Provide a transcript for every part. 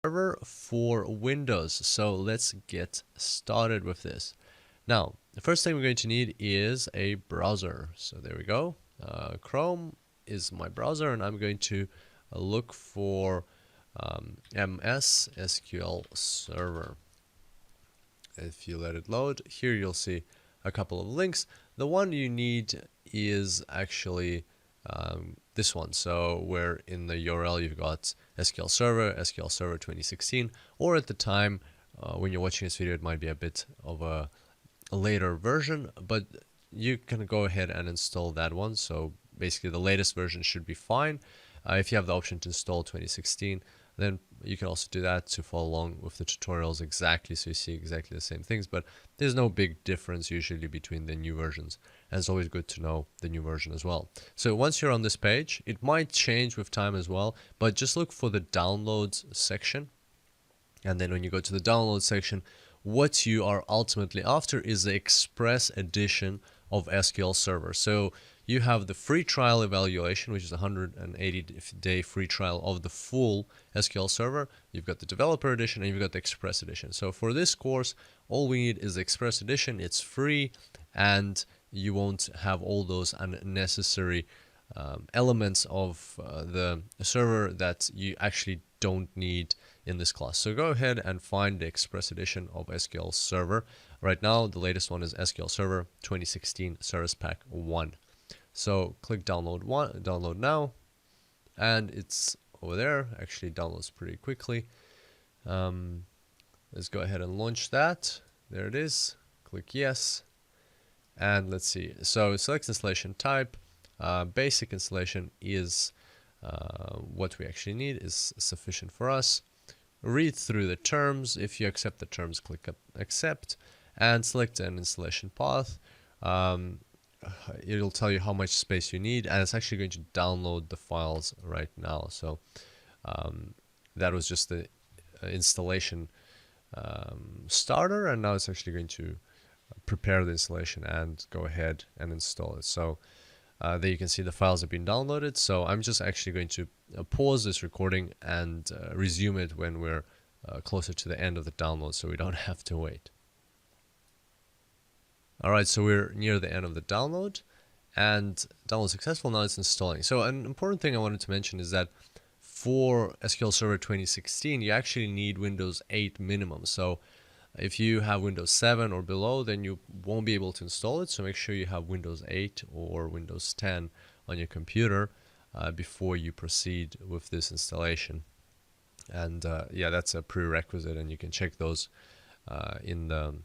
Server for Windows. So let's get started with this. Now, the first thing we're going to need is a browser. So there we go. Chrome is my browser, and I'm going to look for MS SQL Server. If you let it load, here you'll see a couple of links. The one you need is actually this one. So where in the URL you've got SQL Server 2016, or at the time when you're watching this video, it might be a bit of a later version, but you can go ahead and install that one. So basically the latest version should be fine. If you have the option to install 2016, then you can also do that to follow along with the tutorials exactly, so you see exactly the same things, but there's no big difference usually between the new versions, and it's always good to know the new version as well. So once you're on this page, it might change with time as well, but just look for the downloads section, and then when you go to the download section, what you are ultimately after is the Express edition of SQL Server. So you have the free trial evaluation, which is a 180-day free trial of the full SQL Server. You've got the developer edition and you've got the Express edition. So for this course, all we need is the Express edition. It's free, and you won't have all those unnecessary elements of the server that you actually don't need in this class. So go ahead and find the Express edition of SQL Server. Right now, the latest one is SQL Server 2016 Service Pack 1. So click download now, and it's over there. Actually downloads pretty quickly. Let's go ahead and launch that. There it is. Click yes, and let's see. So select installation type. Basic installation is what we actually need, is sufficient for us. Read through the terms. If you accept the terms, click accept, and select an installation path. It'll tell you how much space you need, and it's actually going to download the files right now. So that was just the installation starter, and now it's actually going to prepare the installation and go ahead and install it. So there you can see the files have been downloaded. So I'm just actually going to pause this recording and resume it when we're closer to the end of the download, so we don't have to wait. Alright, so we're near the end of the download, and download successful. Now it's installing. So an important thing I wanted to mention is that for SQL Server 2016, you actually need Windows 8 minimum. So if you have Windows 7 or below, then you won't be able to install it. So make sure you have Windows 8 or Windows 10 on your computer before you proceed with this installation. And yeah, that's a prerequisite, and you can check those in the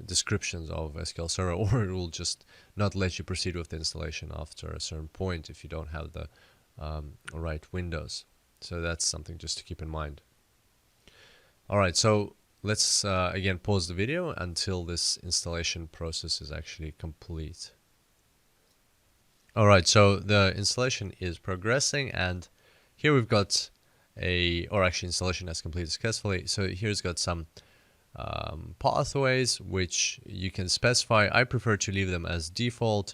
descriptions of SQL Server, or it will just not let you proceed with the installation after a certain point if you don't have the right Windows. So that's something just to keep in mind. Alright, so let's again pause the video until this installation process is actually complete. Alright, so the installation is progressing, and here we've got installation has completed successfully. So here's got some pathways which you can specify. I prefer to leave them as default,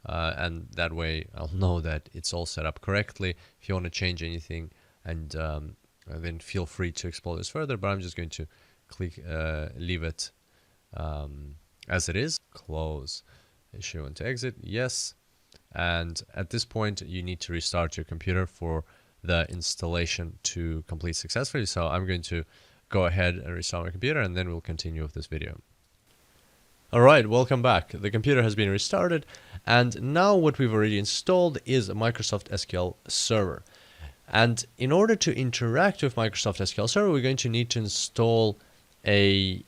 and that way I'll know that it's all set up correctly. If you want to change anything, and then feel free to explore this further, but I'm just going to click leave it as it is. Close. Issue and to exit, yes. And at this point you need to restart your computer for the installation to complete successfully. So I'm going to go ahead and restart my computer, and then we'll continue with this video. Alright, welcome back. The computer has been restarted, and now what we've already installed is Microsoft SQL Server. And in order to interact with Microsoft SQL Server, we're going to need to install a...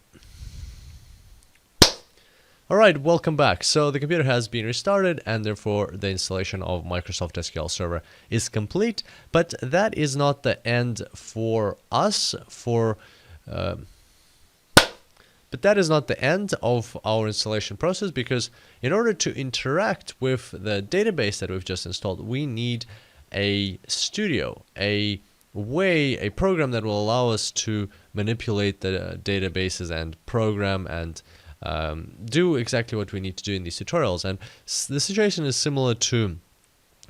Alright, welcome back. So the computer has been restarted, and therefore the installation of Microsoft SQL Server is complete. But that is not the end for us. But that is not the end of our installation process, because in order to interact with the database that we've just installed, we need a studio, a program that will allow us to manipulate the databases and program and do exactly what we need to do in these tutorials. And the situation is similar to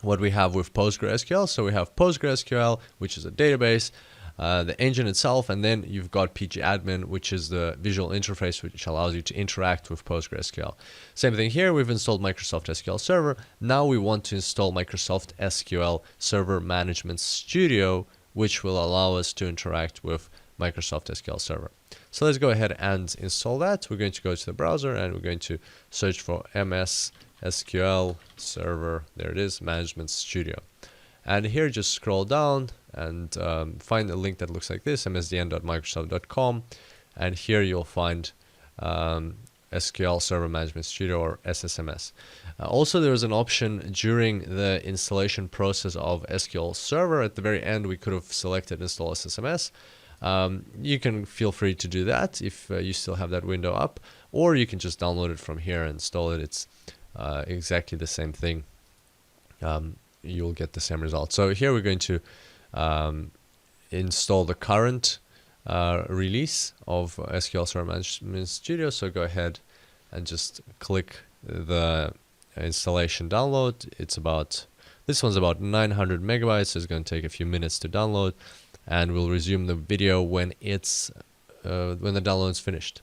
what we have with PostgreSQL. So we have PostgreSQL, which is a database, the engine itself, and then you've got pgadmin, which is the visual interface which allows you to interact with PostgreSQL. Same thing here, we've installed Microsoft SQL Server. Now we want to install Microsoft SQL Server Management Studio, which will allow us to interact with Microsoft SQL Server. So let's go ahead and install that. We're going to go to the browser and we're going to search for MS SQL Server, there it is, Management Studio. And here just scroll down and find a link that looks like this, msdn.microsoft.com, and here you'll find SQL Server Management Studio, or SSMS. Also, there was an option during the installation process of SQL Server. At the very end, we could have selected install SSMS. You can feel free to do that if you still have that window up, or you can just download it from here and install it. It's exactly the same thing. You'll get the same result. So here we're going to install the current release of SQL Server Management Studio. So go ahead and just click the installation download. This one's about 900 megabytes, so it's going to take a few minutes to download, and we'll resume the video when the download is finished.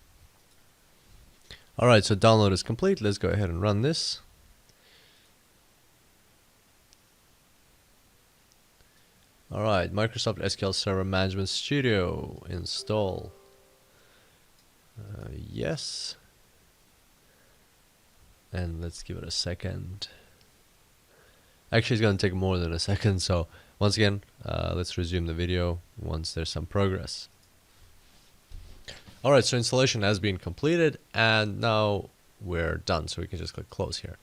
All right, so download is complete. Let's go ahead and run this. All right, Microsoft SQL Server Management Studio install. Yes. And let's give it a second. Actually, it's going to take more than a second. So once again, let's resume the video once there's some progress. All right, so installation has been completed and now we're done. So we can just click close here.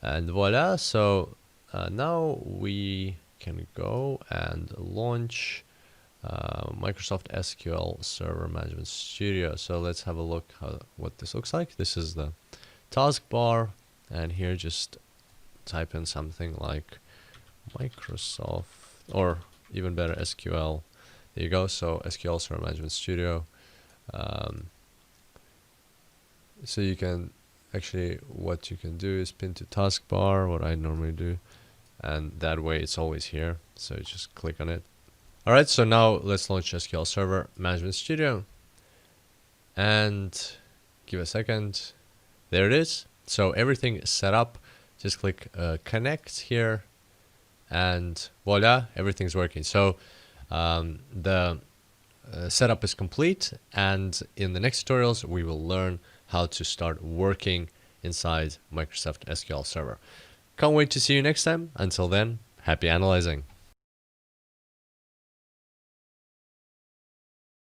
And voila. So now we can go and launch Microsoft SQL Server Management Studio. So let's have a look what this looks like. This is the taskbar, and here just type in something like Microsoft, or even better, SQL. There you go. So SQL Server Management Studio. So you can actually, what you can do is pin to taskbar, what I normally do, and that way it's always here. So you just click on it. All right, so now let's launch SQL Server Management Studio and give a second. There it is. So everything is set up. Just click connect here and voila, everything's working. So the setup is complete, and in the next tutorials we will learn how to start working inside Microsoft SQL Server. Can't wait to see you next time. Until then, happy analyzing.